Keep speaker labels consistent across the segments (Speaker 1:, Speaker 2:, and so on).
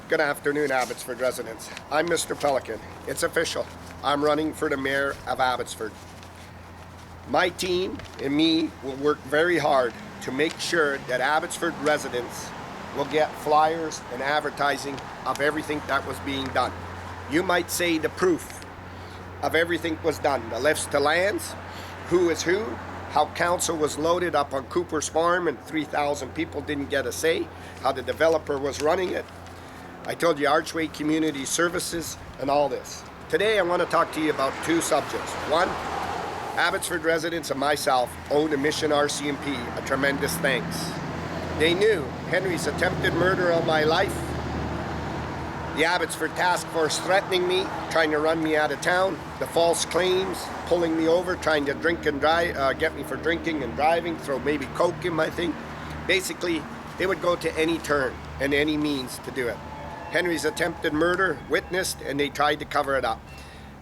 Speaker 1: Good afternoon, Abbotsford residents. I'm Mr. Pelican. It's official. I'm running for the mayor of Abbotsford. My team and me will work very hard to make sure that Abbotsford residents will get flyers and advertising of everything that was being done. You might say the proof of everything was done. The lifts to lands, who is who, how council was loaded up on Cooper's farm and 3,000 people didn't get a say, how the developer was running it. I told you Archway Community Services and all this. Today I want to talk to you about two subjects. One, Abbotsford residents and myself owe the Mission RCMP a tremendous thanks. They knew Henry's attempted murder on my life, the Abbotsford Task Force threatening me, trying to run me out of town, the false claims, pulling me over, trying to drink and drive, get me for drinking and driving, throw maybe coke in my thing. Basically, they would go to any turn and any means to do it. Henry's attempted murder witnessed, and they tried to cover it up.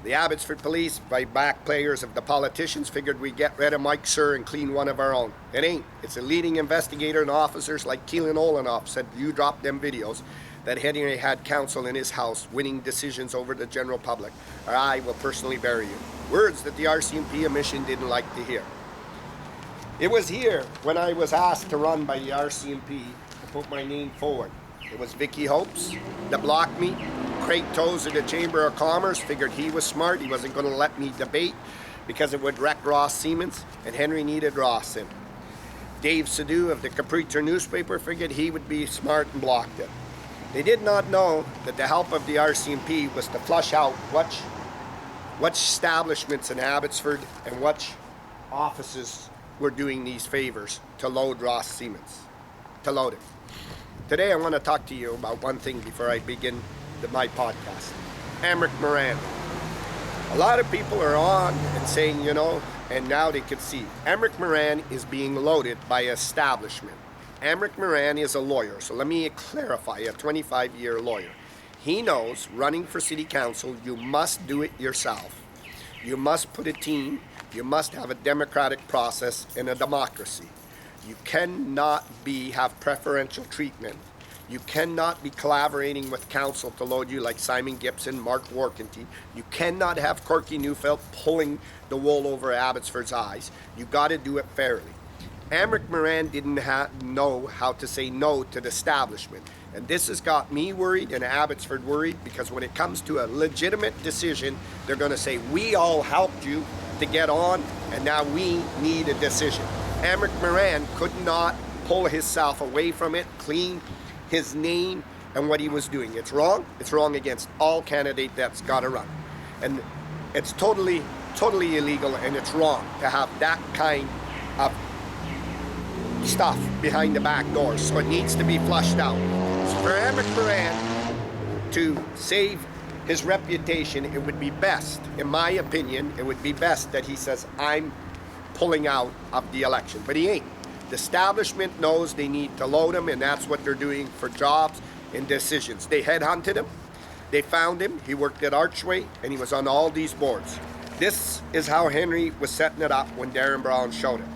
Speaker 1: The Abbotsford police, by back players of the politicians, figured we'd get rid of Mike Sir and clean one of our own. It ain't. It's a leading investigator and officers like Keelan Olenoff said, you dropped them videos, that Henry had counsel in his house winning decisions over the general public, or I will personally bury you. Words that the RCMP mission didn't like to hear. It was here when I was asked to run by the RCMP to put my name forward. It was Vicky Hopes that blocked me. Craig Toes of the Chamber of Commerce figured he was smart. He wasn't going to let me debate because it would wreck Ross Siemens, and Henry needed Ross in. Dave Sadu of the Capriccio newspaper figured he would be smart and blocked it. They did not know that the help of the RCMP was to flush out what establishments in Abbotsford and what offices were doing these favors to load Ross Siemens, to load him. Today I want to talk to you about one thing before I begin my podcast. Amric Moran. A lot of people are on and saying, and now they can see. Amric Moran is being loaded by establishment. Amric Moran is a lawyer, so let me clarify, a 25-year lawyer. He knows running for city council, you must do it yourself. You must put a team, you must have a democratic process and a democracy. You cannot have preferential treatment. You cannot be collaborating with council to load you like Simon Gibson, Mark Warkenty. You cannot have Corky Neufeld pulling the wool over Abbotsford's eyes. You got to do it fairly. Amric Moran didn't know how to say no to the establishment. And this has got me worried and Abbotsford worried because when it comes to a legitimate decision, they're going to say, we all helped you to get on and now we need a decision. Amric Moran could not pull himself away from it, clean his name and what he was doing. It's wrong. It's wrong against all candidate that's got to run. And it's totally illegal and it's wrong to have that kind of stuff behind the back door. So it needs to be flushed out. So for Amric Moran to save his reputation, it would be best, in my opinion, it would be best that he says, I'm pulling out of the election. But he ain't. The establishment knows they need to load him, and that's what they're doing for jobs and decisions. They headhunted him. They found him. He worked at Archway, and he was on all these boards. This is how Henry was setting it up when Darren Brown showed it.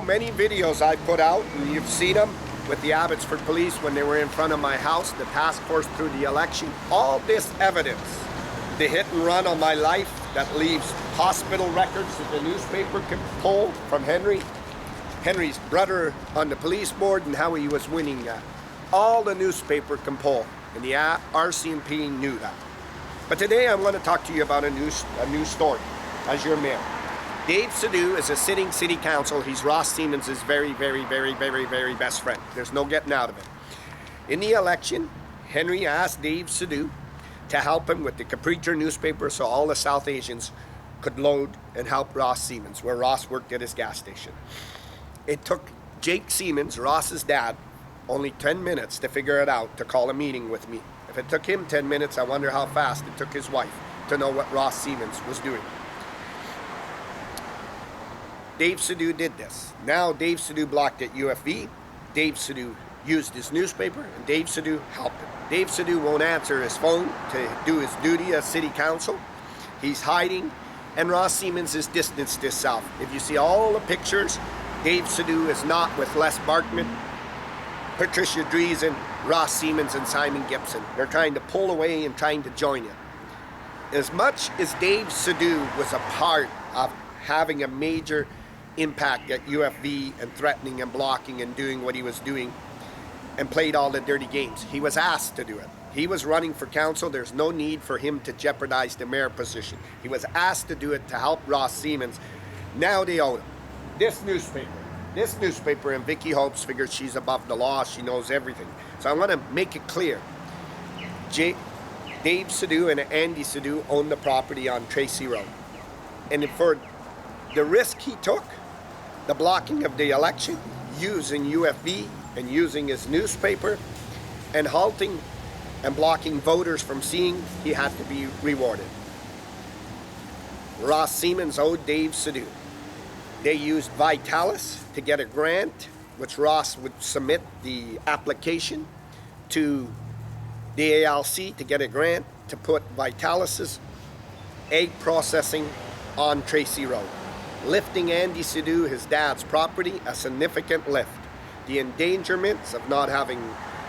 Speaker 1: Many videos I put out, and you've seen them with the Abbotsford police when they were in front of my house, the task force through the election. All this evidence, the hit and run on my life that leaves hospital records that the newspaper can pull from Henry's brother on the police board and how he was winning that. All the newspaper can pull, and the RCMP knew that. But today I'm going to talk to you about a new story as your mayor. Dave Sadu is a sitting city council. He's Ross Siemens' very, very, very, very, very best friend. There's no getting out of it. In the election, Henry asked Dave Sadu to help him with the Capriccio newspaper so all the South Asians could load and help Ross Siemens, where Ross worked at his gas station. It took Jake Siemens, Ross's dad, only 10 minutes to figure it out, to call a meeting with me. If it took him 10 minutes, I wonder how fast it took his wife to know what Ross Siemens was doing. Dave Sadu did this. Now Dave Sadu blocked at UFV. Dave Sadu used his newspaper, and Dave Sadu helped him. Dave Sadu won't answer his phone to do his duty as city council. He's hiding, and Ross Siemens has distanced himself. If you see all the pictures, Dave Sadu is not with Les Barkman. Patricia Dreesen, Ross Siemens, and Simon Gibson. They're trying to pull away and trying to join you. As much as Dave Sadu was a part of having a major impact at UFV and threatening and blocking and doing what he was doing and played all the dirty games, he was asked to do it. He was running for council. There's no need for him to jeopardize the mayor position. He was asked to do it to help Ross Siemens. Now they own him. This newspaper, and Vicky Hopes figures she's above the law. She knows everything. So I want to make it clear. Dave Sadu and Andy Sadu own the property on Tracy Road. And for the risk he took, the blocking of the election, using UFV and using his newspaper, and halting and blocking voters from seeing, he had to be rewarded. Ross Siemens owed Dave Sadu. They used Vitalis to get a grant, which Ross would submit the application to the ALC to get a grant to put Vitalis's egg processing on Tracy Road, lifting Andy Sadu, his dad's property, a significant lift. The endangerments of not having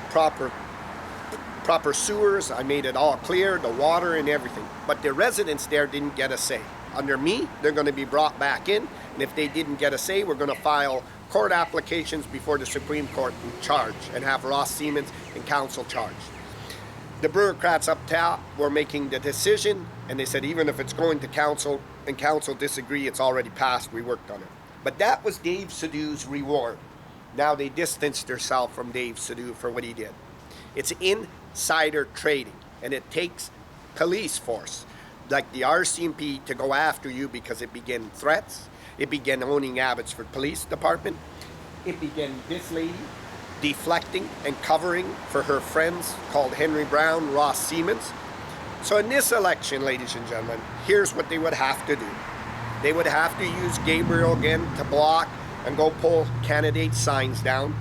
Speaker 1: proper sewers, I made it all clear, the water and everything. But the residents there didn't get a say. Under me, they're going to be brought back in, and if they didn't get a say, we're going to file court applications before the Supreme Court and charge, and have Ross Siemens and council charged. The bureaucrats up top were making the decision, and they said even if it's going to council and council disagree, it's already passed, we worked on it. But that was Dave Sadu's reward. Now they distanced themselves from Dave Sadu for what he did. It's insider trading, and it takes police force like the RCMP to go after you because it began threats, it began owning Abbotsford Police Department, it began this lady deflecting and covering for her friends called Henry Brown, Ross Siemens. So in this election, ladies and gentlemen, here's what they would have to do. They would have to use Gabriel again to block and go pull candidate signs down.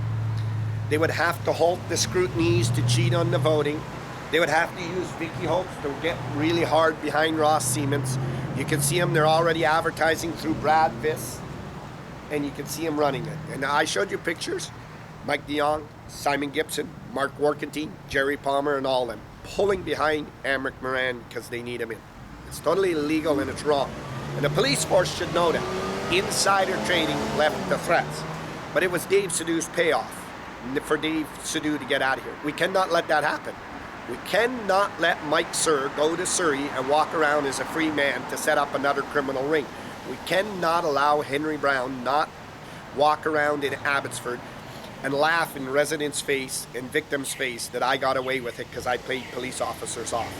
Speaker 1: They would have to halt the scrutinies to cheat on the voting. They would have to use Vicky Hopes to get really hard behind Ross Siemens. You can see them, they're already advertising through Brad Viss, and you can see them running it. And I showed you pictures. Mike DeYoung, Simon Gibson, Mark Warkentine, Jerry Palmer, and all of them pulling behind Amric Moran because they need him in. It's totally illegal and it's wrong. And the police force should know that. Insider trading left the threats. But it was Dave Sadu's payoff for Dave Sadu to get out of here. We cannot let that happen. We cannot let Mike Sir go to Surrey and walk around as a free man to set up another criminal ring. We cannot allow Henry Brown not walk around in Abbotsford and laugh in residents' face and victims' face that I got away with it because I paid police officers off.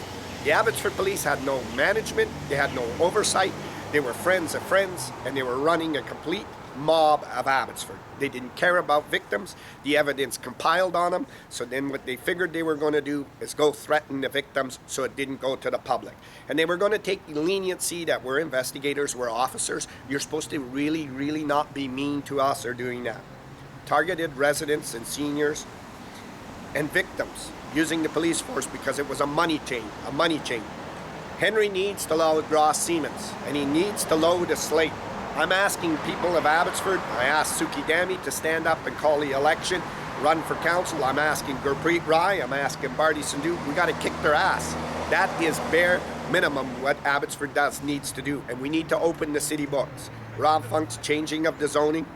Speaker 1: The Abbotsford police had no management, they had no oversight, they were friends of friends, and they were running a complete mob of Abbotsford. They didn't care about victims, the evidence compiled on them, so then what they figured they were going to do is go threaten the victims so it didn't go to the public. And they were going to take the leniency that we're investigators, we're officers, you're supposed to really, really not be mean to us or doing that. Targeted residents and seniors and victims using the police force because it was a money chain. Henry needs to load Ross Siemens, and he needs to load a slate. I'm asking people of Abbotsford, I asked Suki Dami to stand up and call the election, run for council. I'm asking Gurpreet Rai, I'm asking Barty Sandhu, we got to kick their ass. That is bare minimum what Abbotsford needs to do, and we need to open the city books. Rob Funk's changing of the zoning,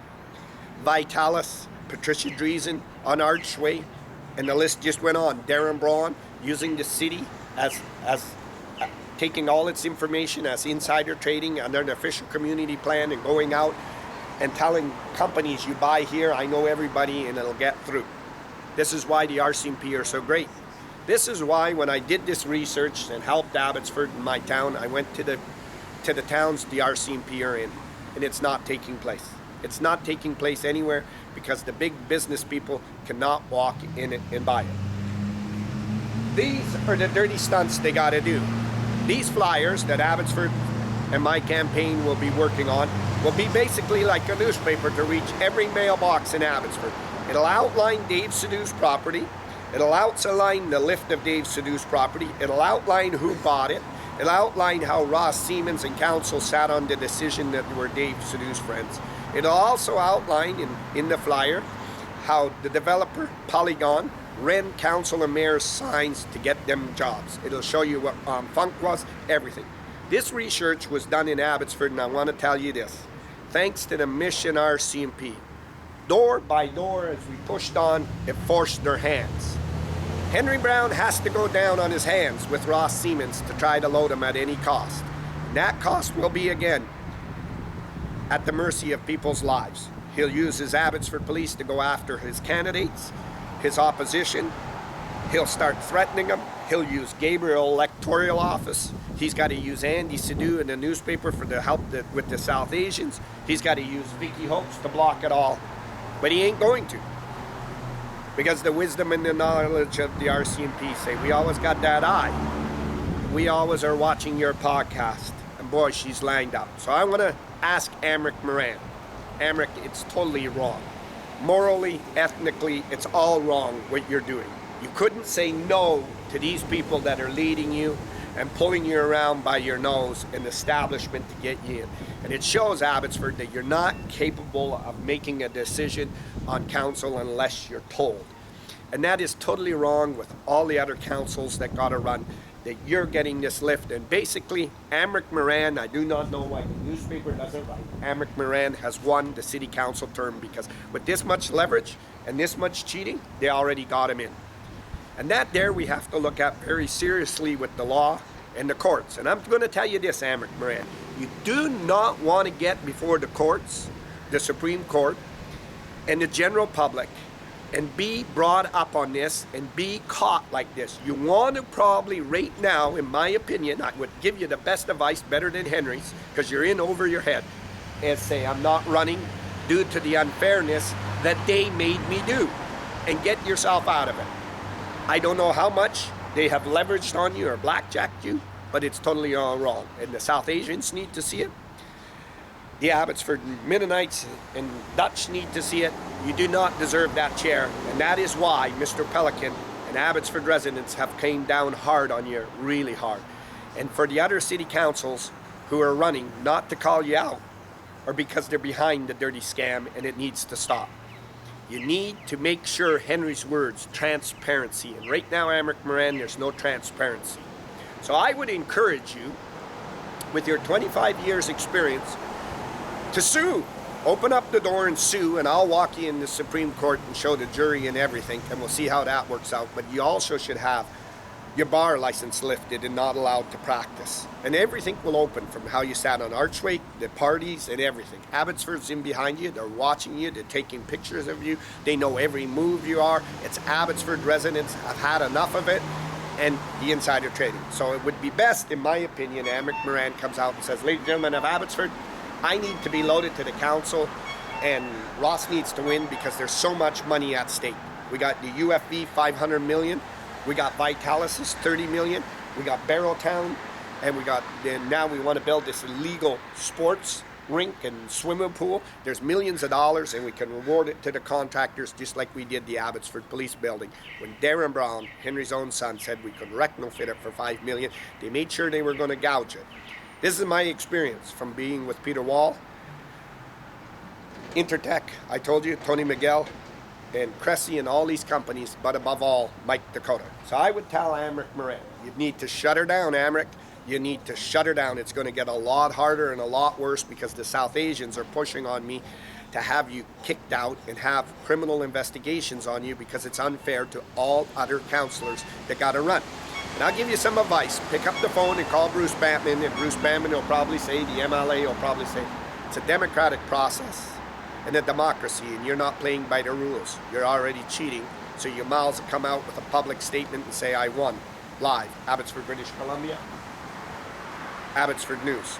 Speaker 1: Vitalis, Patricia Dreesen on Archway, and the list just went on. Darren Braun using the city as taking all its information as insider trading under an official community plan and going out and telling companies you buy here, I know everybody and it'll get through. This is why the RCMP are so great. This is why when I did this research and helped Abbotsford in my town, I went to the towns the RCMP are in, and it's not taking place. It's not taking place anywhere because the big business people cannot walk in it and buy it. These are the dirty stunts they got to do. These flyers that Abbotsford and my campaign will be working on will be basically like a newspaper to reach every mailbox in Abbotsford. It'll outline Dave Sadu's property. It'll outline the lift of Dave Sadu's property. It'll outline who bought it. It'll outline how Ross Siemens and council sat on the decision that were Dave Sadu's friends. It'll also outline in the flyer how the developer, Polygon, rent council and mayor's signs to get them jobs. It'll show you what funk was, everything. This research was done in Abbotsford, and I want to tell you this. Thanks to the Mission RCMP, door by door as we pushed on, it forced their hands. Henry Brown has to go down on his hands with Ross Siemens to try to load him at any cost. And that cost will be, again, at the mercy of people's lives. He'll use his Abbotsford police to go after his candidates, his opposition. He'll start threatening them. He'll use Gabriel Electoral Office. He's got to use Andy Sidhu in the newspaper for the help with the South Asians. He's got to use Vicky Hopes to block it all. But he ain't going to. Because the wisdom and the knowledge of the RCMP say, we always got that eye. We always are watching your podcast. And boy, she's lined up. So I want to ask Amric Moran. Amric, it's totally wrong. Morally, ethnically, it's all wrong what you're doing. You couldn't say no to these people that are leading you and pulling you around by your nose in the establishment to get you in. And it shows, Abbotsford, that you're not capable of making a decision on council unless you're told. And that is totally wrong with all the other councils that got to run, that you're getting this lift. And basically, Amric Moran, I do not know why the newspaper doesn't write. Amric Moran has won the city council term because with this much leverage and this much cheating, they already got him in. And that there we have to look at very seriously with the law and the courts. And I'm going to tell you this, Amric Moran. You do not want to get before the courts, the Supreme Court, and the general public and be brought up on this and be caught like this. You want to probably right now, in my opinion, I would give you the best advice, better than Henry's, because you're in over your head, and say, I'm not running due to the unfairness that they made me do, and get yourself out of it. I don't know how much they have leveraged on you or blackjacked you, but it's totally all wrong. And the South Asians need to see it. The Abbotsford Mennonites and Dutch need to see it. You do not deserve that chair. And that is why Mr. Pelican and Abbotsford residents have came down hard on you, really hard. And for the other city councils who are running not to call you out, or because they're behind the dirty scam and it needs to stop. You need to make sure Henry's words, transparency. And right now, Amric Moran, there's no transparency. So I would encourage you, with your 25 years experience, to sue. Open up the door and sue, and I'll walk you in the Supreme Court and show the jury and everything, and we'll see how that works out. But you also should have your bar license lifted and not allowed to practice. And everything will open from how you sat on Archway, the parties, and everything. Abbotsford's in behind you. They're watching you. They're taking pictures of you. They know every move you are. It's Abbotsford residents have had enough of it and the insider trading. So it would be best, in my opinion, Amric Moran comes out and says, ladies and gentlemen of Abbotsford, I need to be loaded to the council, and Ross needs to win because there's so much money at stake. We got the UFV 500 million. We got Vitalis 30 million. We got Barrowtown, and now we want to build this illegal sports rink and swimming pool. There's millions of dollars, and we can reward it to the contractors just like we did the Abbotsford Police Building. When Darren Brown, Henry's own son, said we could retrofit it for $5 million, they made sure they were going to gouge it. This is my experience from being with Peter Wall, Intertech, I told you, Tony Miguel, and Cressy and all these companies, but above all, Mike Dakota. So I would tell Amric Moran, you need to shut her down, Amric. You need to shut her down. It's going to get a lot harder and a lot worse because the South Asians are pushing on me to have you kicked out and have criminal investigations on you because it's unfair to all other councillors that got to run. And I'll give you some advice. Pick up the phone and call Bruce Batman, and Bruce Batman will probably say, the MLA will probably say, it's a democratic process and a democracy, and you're not playing by the rules. You're already cheating, so your mouths come out with a public statement and say, I won. Live, Abbotsford, British Columbia, Abbotsford News.